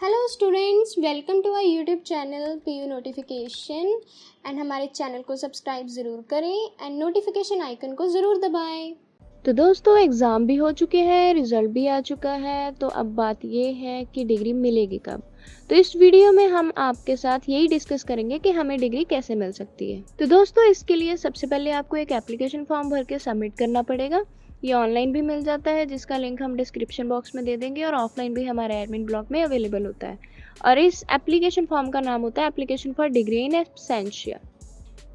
Hello students, welcome to our YouTube channel PU notification. And हमारे channel को subscribe ज़रूर करें एंड नोटिफिकेशन आइकन को ज़रूर दबाएं। तो दोस्तों एग्ज़ाम भी हो चुके हैं, रिज़ल्ट भी आ चुका है। तो अब बात ये है कि डिग्री मिलेगी कब। तो इस वीडियो में हम आपके साथ यही डिस्कस करेंगे कि हमें डिग्री कैसे मिल सकती है। तो दोस्तों इसके लिए सबसे पहले आपको एक एप्लीकेशन फॉर्म भर के सबमिट करना पड़ेगा। ये ऑनलाइन भी मिल जाता है, जिसका लिंक हम डिस्क्रिप्शन बॉक्स में दे देंगे, और ऑफलाइन भी हमारे एडमिन ब्लॉग में अवेलेबल होता है। और इस एप्लीकेशन फॉर्म का नाम होता है application for degree in absentia.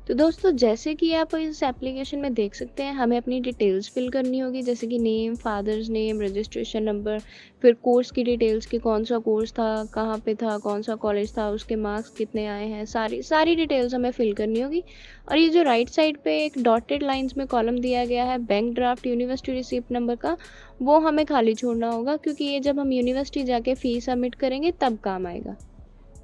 तो दोस्तों जैसे कि आप इस एप्लीकेशन में देख सकते हैं, हमें अपनी डिटेल्स फिल करनी होगी, जैसे कि name, father's name, registration number, फिर कोर्स की डिटेल्स कि कौन सा कोर्स था, कहाँ पे था, कौन सा कॉलेज था, उसके मार्क्स कितने आए हैं, सारी डिटेल्स हमें फिल करनी होगी। और ये जो राइट साइड पे एक डॉटेड लाइंस में कॉलम दिया गया है bank draft university receipt number का, वो हमें खाली छोड़ना होगा, क्योंकि ये जब हम यूनिवर्सिटी जाके फ़ीस सबमिट करेंगे तब काम आएगा।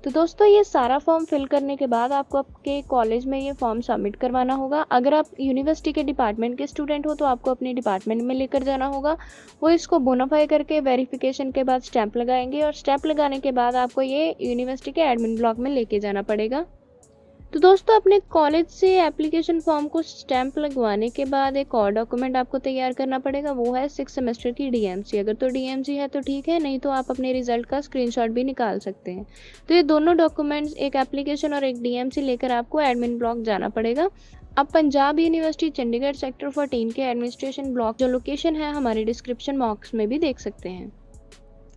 तो दोस्तों ये सारा फॉर्म फिल करने के बाद आपको आपके कॉलेज में ये फॉर्म सबमिट करवाना होगा। अगर आप यूनिवर्सिटी के डिपार्टमेंट के स्टूडेंट हो तो आपको अपने डिपार्टमेंट में लेकर जाना होगा। वो इसको बोनाफाई करके वेरिफिकेशन के बाद स्टैंप लगाएंगे, और स्टैंप लगाने के बाद आपको ये यूनिवर्सिटी के एडमिन ब्लॉक में लेके जाना पड़ेगा। तो दोस्तों अपने कॉलेज से एप्लीकेशन फॉर्म को स्टैंप लगवाने के बाद एक और डॉक्यूमेंट आपको तैयार करना पड़ेगा, वो है 6 सेमेस्टर की डीएमसी। अगर तो डीएमसी है तो ठीक है, नहीं तो आप अपने रिजल्ट का स्क्रीनशॉट भी निकाल सकते हैं। तो ये दोनों डॉक्यूमेंट्स, एक एप्लीकेशन और एक डीएमसी, लेकर आपको एडमिन ब्लॉक जाना पड़ेगा। अब पंजाब यूनिवर्सिटी चंडीगढ़ सेक्टर 14 के एडमिनिस्ट्रेशन ब्लॉक, जो लोकेशन है हमारे डिस्क्रिप्शन बॉक्स में भी देख सकते हैं।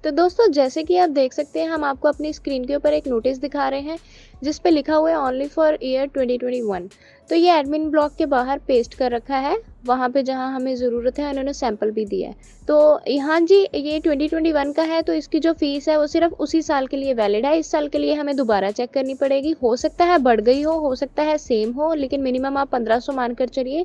तो दोस्तों जैसे कि आप देख सकते हैं, हम आपको अपनी स्क्रीन के ऊपर एक नोटिस दिखा रहे हैं जिस पे लिखा हुआ है ओनली फॉर ईयर 2021। तो ये एडमिन ब्लॉक के बाहर पेस्ट कर रखा है, वहाँ पे जहाँ हमें ज़रूरत है। उन्होंने सैंपल भी दिया है। तो यहाँ जी ये 2021 का है, तो इसकी जो फीस है वो सिर्फ उसी साल के लिए वैलिड है। इस साल के लिए हमें दोबारा चेक करनी पड़ेगी। हो सकता है बढ़ गई हो सकता है सेम हो, लेकिन मिनिमम आप 1500 मानकर चलिए।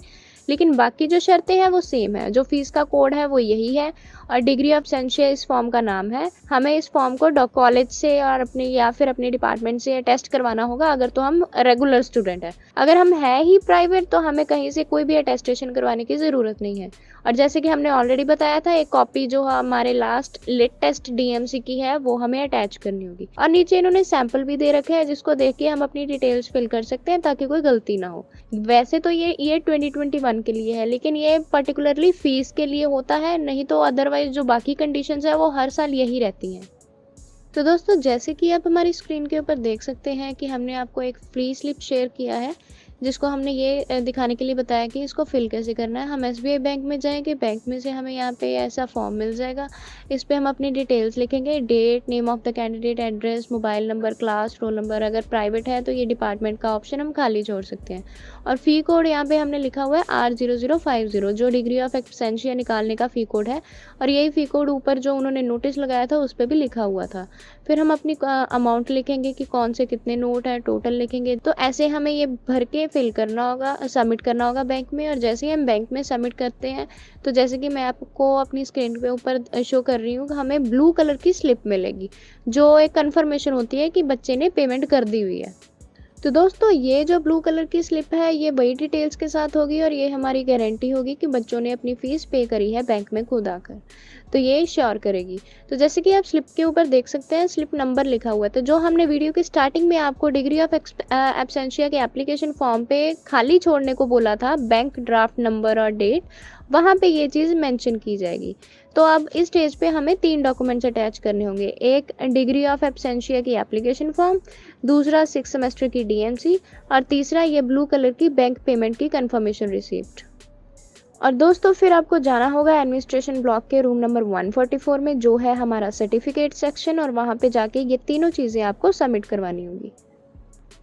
लेकिन बाकी जो शर्तें हैं वो सेम है, जो फीस का कोड है वो यही है, और डिग्री ऑफ सेंशिया इस फॉर्म का नाम है। हमें इस फॉर्म को कॉलेज से और अपने या फिर अपने डिपार्टमेंट से टेस्ट करवाना होगा, अगर तो हम रेगुलर स्टूडेंट हैं। अगर हम है ही प्राइवेट तो हमें कहीं से कोई भी अटेस्टेशन करवाने की ज़रूरत नहीं है। और जैसे कि हमने ऑलरेडी बताया था, एक कॉपी जो हमारे लास्ट लेटेस्ट डीएमसी की है वो हमें अटैच करनी होगी। और नीचे इन्होंने सैंपल भी दे रखे हैं, जिसको देख के हम अपनी डिटेल्स फिल कर सकते हैं ताकि कोई गलती ना हो। वैसे तो ये 2021 के लिए है, लेकिन ये पर्टिकुलरली फीस के लिए होता है, नहीं तो अदरवाइज जो बाकी कंडीशंस है वो हर साल यही रहती हैं। तो दोस्तों जैसे कि आप हमारी स्क्रीन के ऊपर देख सकते हैं कि हमने आपको एक फ्री स्लिप शेयर किया है, जिसको हमने ये दिखाने के लिए बताया कि इसको फिल कैसे करना है। हम एसबीआई बैंक में जाएंगे, बैंक में से हमें यहाँ पे ऐसा फॉर्म मिल जाएगा। इस पे हम अपनी डिटेल्स लिखेंगे, date, name of the candidate, address, mobile number, class, roll number. अगर प्राइवेट है तो ये डिपार्टमेंट का ऑप्शन हम खाली छोड़ सकते हैं। और फ़ी कोड यहाँ पे हमने लिखा हुआ है R0050, जो डिग्री ऑफ एब्सेंशिया निकालने का फ़ी कोड है। और यही फ़ी कोड ऊपर जो उन्होंने नोटिस लगाया था उस पर भी लिखा हुआ था। फिर हम अपनी अमाउंट लिखेंगे कि कौन से कितने नोट हैं, टोटल लिखेंगे। तो ऐसे हमें ये भर के फिल करना होगा, सबमिट करना होगा बैंक में। और जैसे ही हम बैंक में सबमिट करते हैं, तो जैसे कि मैं आपको अपनी स्क्रीन पे ऊपर शो कर रही हूँ, हमें ब्लू कलर की स्लिप मिलेगी, जो एक कंफर्मेशन होती है कि बच्चे ने पेमेंट कर दी हुई है। तो दोस्तों ये जो ब्लू कलर की स्लिप है ये वही डिटेल्स के साथ होगी, और ये हमारी गारंटी होगी कि बच्चों ने अपनी फ़ीस पे करी है बैंक में खुद आकर। तो ये श्योर करेगी। तो जैसे कि आप स्लिप के ऊपर देख सकते हैं, स्लिप नंबर लिखा हुआ है। तो जो हमने वीडियो की स्टार्टिंग में आपको डिग्री ऑफ एब्सेंशिया के एप्लीकेशन फॉर्म पे खाली छोड़ने को बोला था, बैंक ड्राफ्ट नंबर और डेट, वहाँ पे ये चीज़ मेंशन की जाएगी। तो अब इस स्टेज पे हमें 3 डॉक्यूमेंट्स अटैच करने होंगे। एक डिग्री ऑफ एब्सेंशिया की एप्लीकेशन फॉर्म, दूसरा 6 सेमेस्टर की डीएमसी, और तीसरा ये ब्लू कलर की बैंक पेमेंट की कंफर्मेशन रिसीप्ट। और दोस्तों फिर आपको जाना होगा एडमिनिस्ट्रेशन ब्लॉक के रूम नंबर 144 में, जो है हमारा सर्टिफिकेट सेक्शन, और वहाँ पे जाके ये तीनों चीज़ें आपको सबमिट करवानी होंगी।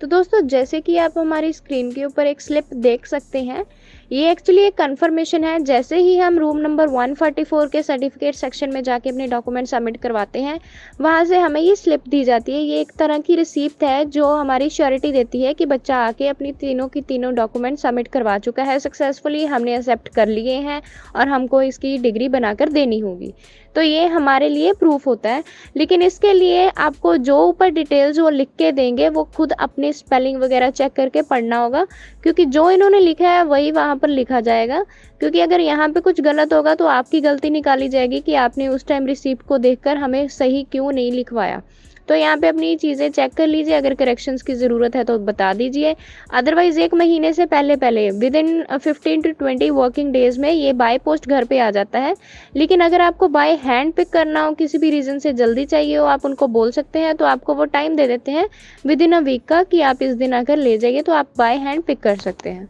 तो दोस्तों जैसे कि आप हमारी स्क्रीन के ऊपर एक स्लिप देख सकते हैं, ये एक्चुअली एक कंफर्मेशन है। जैसे ही हम रूम नंबर 144 के सर्टिफिकेट सेक्शन में जाके अपने डॉक्यूमेंट सबमिट करवाते हैं, वहाँ से हमें ये स्लिप दी जाती है। ये एक तरह की रिसीप्ट है जो हमारी श्योरिटी देती है कि बच्चा आके अपनी तीनों की तीनों डॉक्यूमेंट सबमिट करवा चुका है सक्सेसफुली, हमने एक्सेप्ट कर लिए हैं, और हमको इसकी डिग्री बनाकर देनी होगी। तो ये हमारे लिए प्रूफ होता है। लेकिन इसके लिए आपको जो ऊपर डिटेल्स वो लिख के देंगे, वो खुद अपनी स्पेलिंग वगैरह चेक करके पढ़ना होगा, क्योंकि जो इन्होंने लिखा है वही वहाँ पर लिखा जाएगा। क्योंकि अगर यहाँ पे कुछ गलत होगा तो आपकी गलती निकाली जाएगी कि आपने उस टाइम रिसीप्ट को देखकर हमें सही क्यों नहीं लिखवाया। तो यहाँ पे अपनी चीज़ें चेक कर लीजिए, अगर करेक्शंस की ज़रूरत है तो बता दीजिए। अदरवाइज़ 1 महीने से पहले within 15 to 20 working days में ये बाय पोस्ट घर पे आ जाता है। लेकिन अगर आपको बाय हैंड पिक करना हो, किसी भी रीज़न से जल्दी चाहिए हो, आप उनको बोल सकते हैं, तो आपको वो टाइम दे देते हैं विद इन अ वीक का कि आप इस दिन अगर ले जाइए तो आप बाय हैंड पिक कर सकते हैं।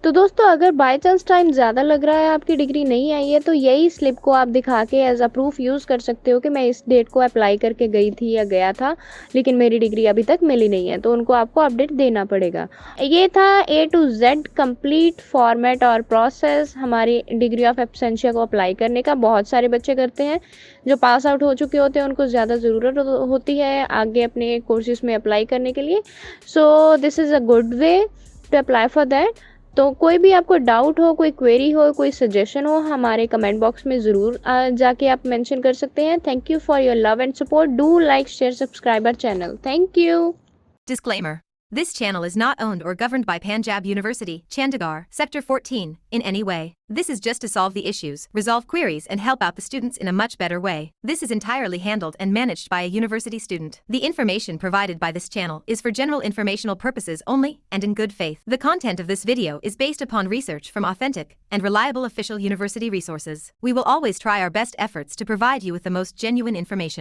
तो दोस्तों, अगर बाय चांस टाइम ज़्यादा लग रहा है, आपकी डिग्री नहीं आई है, तो यही स्लिप को आप दिखा के एज अ प्रूफ यूज़ कर सकते हो कि मैं इस डेट को अप्लाई करके गई थी या गया था, लेकिन मेरी डिग्री अभी तक मिली नहीं है। तो उनको आपको अपडेट देना पड़ेगा। ये था A to Z complete format और प्रोसेस हमारी डिग्री ऑफ एब्सेंशिया को अप्लाई करने का। बहुत सारे बच्चे करते हैं, जो पास आउट हो चुके होते हैं उनको ज़्यादा ज़रूरत होती है आगे अपने कोर्सेज में अप्लाई करने के लिए। So this is a good way to apply for that. तो कोई भी आपको डाउट हो, कोई क्वेरी हो, कोई सजेशन हो, हमारे कमेंट बॉक्स में ज़रूर जाके आप मेंशन कर सकते हैं। Thank you for your love and support. Do like, share, subscribe our channel. Thank you. Disclaimer. This channel is not owned or governed by Punjab University, Chandigarh, Sector 14, in any way. This is just to solve the issues, resolve queries, and help out the students in a much better way. This is entirely handled and managed by a university student. The information provided by this channel is for general informational purposes only and in good faith. The content of this video is based upon research from authentic and reliable official university resources. We will always try our best efforts to provide you with the most genuine information.